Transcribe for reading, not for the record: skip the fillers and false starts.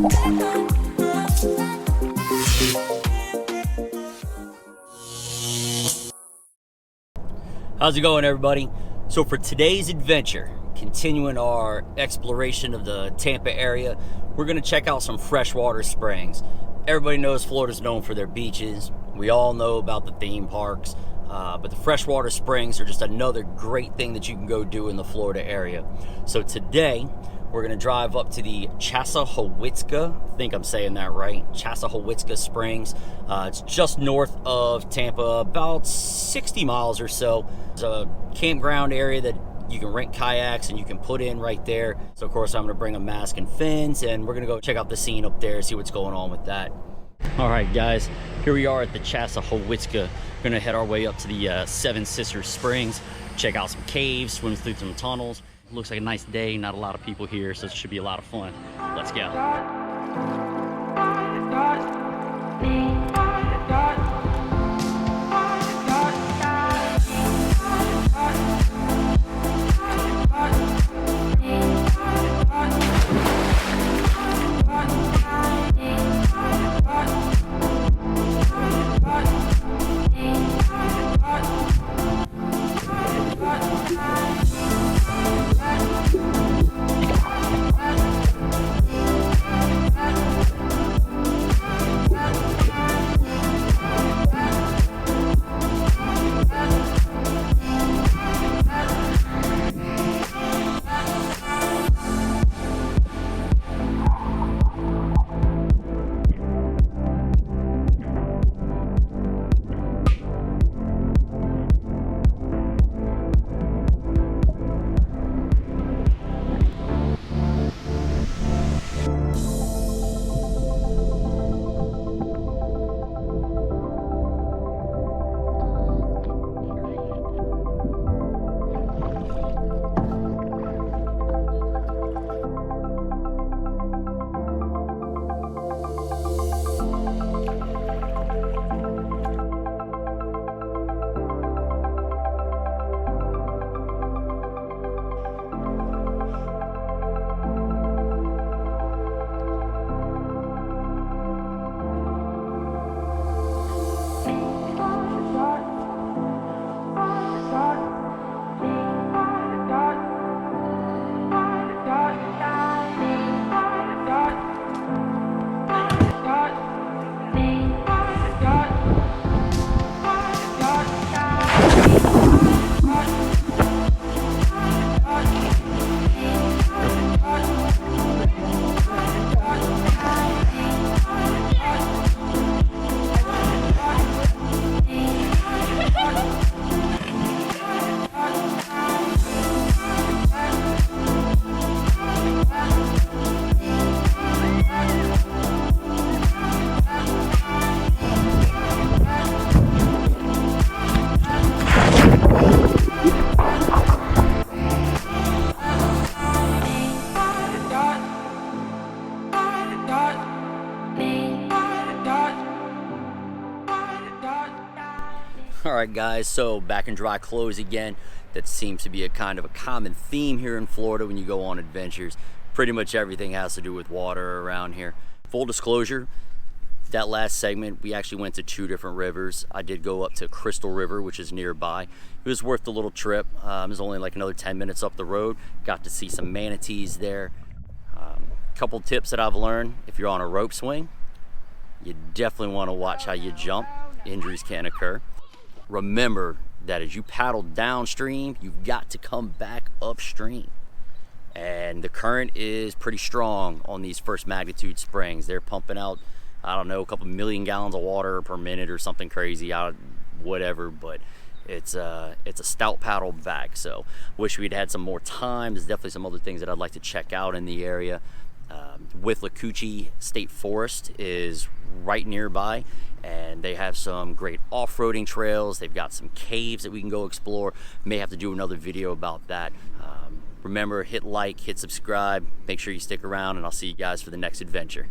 How's it going, everybody? So for today's adventure, continuing our exploration of the Tampa area, we're going to check out some freshwater springs. Everybody knows Florida's known for their beaches. We all know about the theme parks, but the freshwater springs are just another great thing that you can go do in the Florida area. So today, we're going to drive up to the Chassahowitzka, I think I'm saying that right, Chassahowitzka Springs. It's just north of Tampa, about 60 miles or so. It's a campground area that you can rent kayaks and you can put in right there. So of course I'm going to bring a mask and fins, and we're going to go check out the scene up there, see what's going on with that. All right, guys, here we are at the Chassahowitzka. We're going to head our way up to the Seven Sisters Springs, check out some caves, swim through some tunnels. Looks like a nice day, not a lot of people here, so it should be a lot of fun. Let's go. Alright guys, so back in dry clothes again. That seems to be a kind of a common theme here in Florida when you go on adventures. Pretty much everything has to do with water around here. Full disclosure, that last segment we actually went to 2 different rivers. I did go up to Crystal River, which is nearby. It was worth the little trip. It was only like another 10 minutes up the road. Got to see some manatees there. Couple tips that I've learned: if you're on a rope swing, you definitely want to watch how you jump. Injuries can occur. Remember that as you paddle downstream, you've got to come back upstream. And the current is pretty strong on these first magnitude springs. They're pumping out, I don't know, a couple million gallons of water per minute or something crazy, whatever, but it's a stout paddle back. So wish we'd had some more time. There's definitely some other things that I'd like to check out in the area. Withlacoochee State Forest is right nearby, and they have some great off-roading trails. They've got some caves that we can go explore. May have to do another video about that. Remember, hit like, hit subscribe, make sure you stick around, and I'll see you guys for the next adventure.